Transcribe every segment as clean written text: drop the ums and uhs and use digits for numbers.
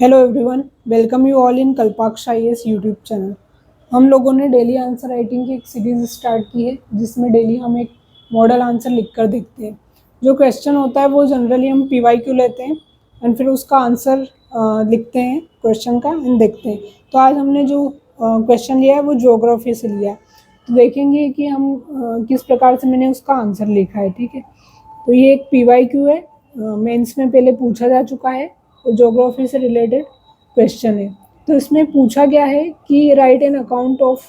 Hello everyone, welcome you all in Kalpaksh IAS YouTube channel. हम लोगों ने डेली आंसर राइटिंग की एक सीरीज स्टार्ट की है जिसमें डेली हम एक मॉडल आंसर लिखकर देखते हैं। जो क्वेश्चन होता है वो जनरली हम पीवाईक्यू लेते हैं एंड फिर उसका आंसर लिखते हैं क्वेश्चन का एंड देखते हैं। तो आज हमने जो क्वेश्चन लिया है वो ज्योग्राफी से लिया है। तो देखेंगे कि हम किस प्रकार से मैंने उसका आंसर लिखा है। ठीक है, तो ये एक पीवाईक्यू है, मेंस में पहले पूछा जा चुका है, तो ज्योग्राफी से रिलेटेड क्वेश्चन है। तो इसमें पूछा गया है कि right an account of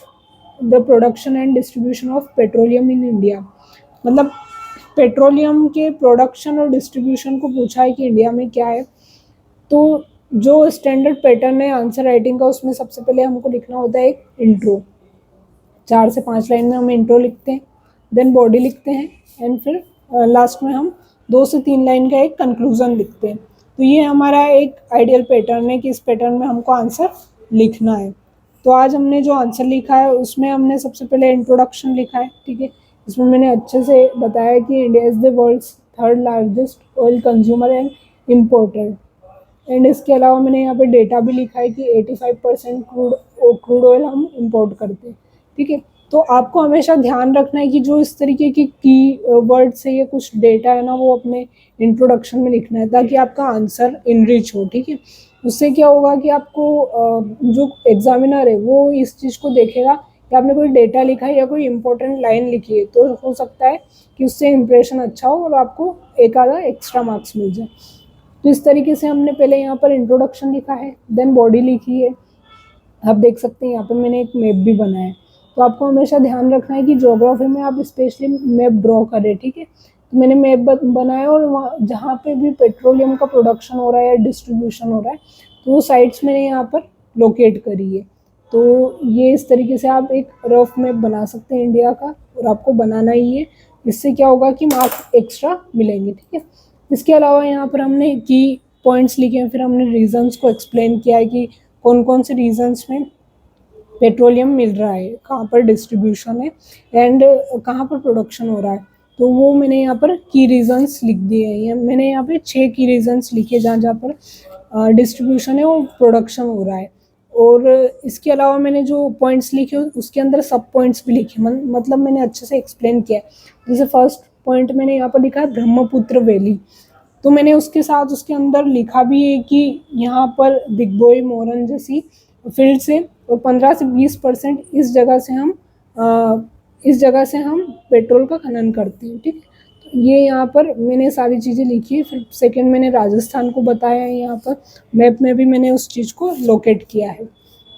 the production and distribution of petroleum in India. मतलब पेट्रोलियम के प्रोडक्शन और डिस्ट्रीब्यूशन को पूछा है कि इंडिया में क्या है। तो जो स्टैंडर्ड पैटर्न है आंसर राइटिंग का, उसमें सबसे पहले हमको लिखना होता है एक इंट्रो। 4 से 5 लाइन में हम इंट्रो लिखते हैं, देन बॉडी लिखते हैं एंड फिर लास्ट में हम 2 से 3 लाइन का एक कंक्लूजन लिखते हैं। तो ये हमारा एक आइडियल पैटर्न है कि इस पैटर्न में हमको आंसर लिखना है। तो आज हमने जो आंसर लिखा है उसमें हमने सबसे पहले इंट्रोडक्शन लिखा है। ठीक है, इसमें मैंने अच्छे से बताया कि India is the world's third largest oil consumer and importer. And इसके अलावा मैंने यहाँ पे डेटा भी लिखा है कि 85% क्रूड ऑयल हम इंपोर्ट करते हैं। ठीक है, तो आपको हमेशा ध्यान रखना है कि जो इस तरीके की वर्ड से या कुछ डेटा है ना, वो अपने इंट्रोडक्शन में लिखना है ताकि आपका आंसर इनरिच हो। ठीक है, उससे क्या होगा कि आपको जो एग्जामिनर है वो इस चीज़ को देखेगा कि आपने कोई डेटा लिखा है या कोई इंपॉर्टेंट लाइन लिखी है, तो हो सकता है कि उससे इंप्रेशन अच्छा हो और आपको एक आधा एक्स्ट्रा मार्क्स मिल जाए। तो इस तरीके से हमने पहले यहाँ पर इंट्रोडक्शन लिखा है, देन बॉडी लिखी है। आप देख सकते हैं यहाँ पर मैंने एक मैप भी बनाया है। तो आपको हमेशा ध्यान रखना है कि ज्योग्राफी में आप स्पेशली मैप ड्रॉ करें। ठीक है, तो मैंने मैप बनाया और वहाँ जहाँ पे भी पेट्रोलियम का प्रोडक्शन हो रहा है या डिस्ट्रीब्यूशन हो रहा है, तो वो साइट्स मैंने यहाँ पर लोकेट करी है। तो ये इस तरीके से आप एक रफ मैप बना सकते हैं इंडिया का, और आपको बनाना ही है। इससे क्या होगा कि मार्क्स एक्स्ट्रा मिलेंगे। ठीक है, इसके अलावा यहाँ पर हमने की पॉइंट्स लिखे हैं, फिर हमने रीजंस को एक्सप्लेन किया है कि कौन कौन से रीजंस में पेट्रोलियम मिल रहा है, कहाँ पर डिस्ट्रीब्यूशन है एंड कहाँ पर प्रोडक्शन हो रहा है। तो वो मैंने यहाँ पर की रीजंस लिख दिए हैं। मैंने यहाँ पे 6 की रीजंस लिखे जहाँ जहाँ पर डिस्ट्रीब्यूशन है और प्रोडक्शन हो रहा है। और इसके अलावा मैंने जो पॉइंट्स लिखे उसके अंदर सब पॉइंट्स भी लिखे, मतलब मैंने अच्छे से एक्सप्लेन किया है। जैसे फर्स्ट पॉइंट मैंने यहाँ पर लिखा है ब्रह्मपुत्र वैली, तो मैंने उसके साथ उसके अंदर लिखा भी है कि यहाँ पर दिग्बोई मोरन जैसी फील्ड से और 15 से 20% इस जगह से हम पेट्रोल का खनन करते हैं। ठीक है, तो ये यहाँ पर मैंने सारी चीज़ें लिखी है। फिर सेकंड मैंने राजस्थान को बताया है, यहाँ पर मैप में भी मैंने उस चीज़ को लोकेट किया है।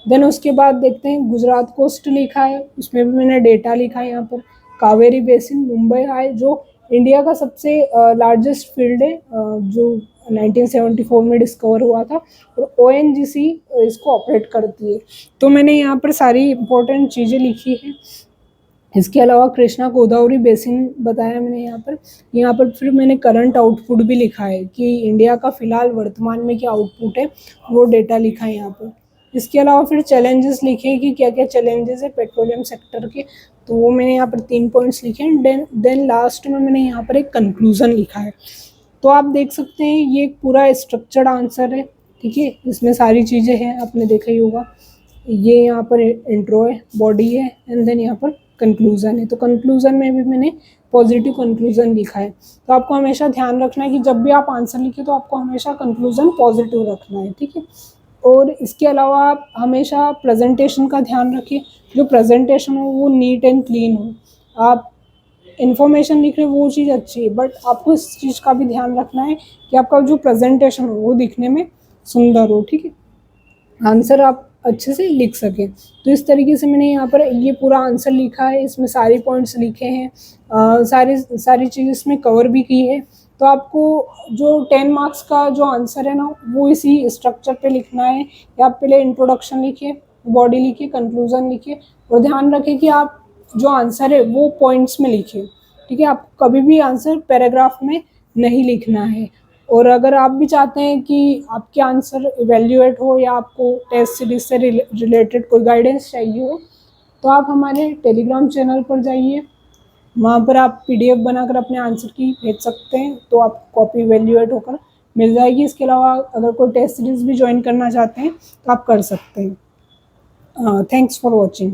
देन उसके बाद देखते हैं गुजरात कोस्ट लिखा है, उसमें भी मैंने डेटा लिखा है। यहाँ पर कावेरी बेसिन मुंबई है, जो इंडिया का सबसे लार्जेस्ट फील्ड है, जो 1974 में डिस्कवर हुआ था, और ओएनजीसी इसको ऑपरेट करती है। तो मैंने यहाँ पर सारी इंपॉर्टेंट चीज़ें लिखी है। इसके अलावा कृष्णा गोदावरी बेसिन बताया मैंने यहाँ पर फिर मैंने करंट आउटपुट भी लिखा है कि इंडिया का फिलहाल वर्तमान में क्या आउटपुट है, वो डेटा लिखा है यहाँ पर। इसके अलावा फिर चैलेंजेस लिखे कि क्या क्या चैलेंजेस है पेट्रोलियम सेक्टर के, तो वो मैंने यहाँ पर 3 पॉइंट्स लिखे हैं। देन लास्ट में मैंने यहाँ पर एक कंक्लूजन लिखा है। तो आप देख सकते हैं ये एक पूरा स्ट्रक्चर्ड आंसर है। ठीक है, इसमें सारी चीज़ें हैं, आपने देखा ही होगा। ये यहाँ पर इंट्रो है, बॉडी है एंड देन यहाँ पर कंक्लूजन है। तो कंक्लूजन में भी मैंने पॉजिटिव कंक्लूजन लिखा है। तो आपको हमेशा ध्यान रखना है कि जब भी आप आंसर लिखें तो आपको हमेशा कंक्लूजन पॉजिटिव रखना है। ठीक है, और इसके अलावा आप हमेशा प्रेजेंटेशन का ध्यान रखिए, जो प्रेजेंटेशन हो वो नीट एंड क्लीन हो। आप इन्फॉर्मेशन लिख रहे हो वो चीज़ अच्छी है, बट आपको इस चीज़ का भी ध्यान रखना है कि आपका जो प्रेजेंटेशन हो वो दिखने में सुंदर हो। ठीक है, आंसर आप अच्छे से लिख सकें। तो इस तरीके से मैंने यहाँ पर ये पूरा आंसर लिखा है, इसमें सारे पॉइंट्स लिखे हैं, सारी चीज़ इसमें कवर भी की है। तो आपको जो 10 मार्क्स का जो आंसर है ना, वो इसी स्ट्रक्चर पे लिखना है कि आप पहले इंट्रोडक्शन लिखिए, बॉडी लिखिए, कंक्लूजन लिखिए, और ध्यान रखें कि आप जो आंसर है वो पॉइंट्स में लिखिए। ठीक है, आप कभी भी आंसर पैराग्राफ में नहीं लिखना है। और अगर आप भी चाहते हैं कि आपके आंसर इवेल्युएट हो या आपको टेस्ट सीरीज से रिलेटेड कोई गाइडेंस चाहिए हो, तो आप हमारे टेलीग्राम चैनल पर जाइए, वहाँ पर आप पीडीएफ बनाकर अपने आंसर की भेज सकते हैं, तो आप कॉपी इवेल्युएट होकर मिल जाएगी। इसके अलावा अगर कोई टेस्ट सीरीज़ भी ज्वाइन करना चाहते हैं तो आप कर सकते हैं। Thanks for watching.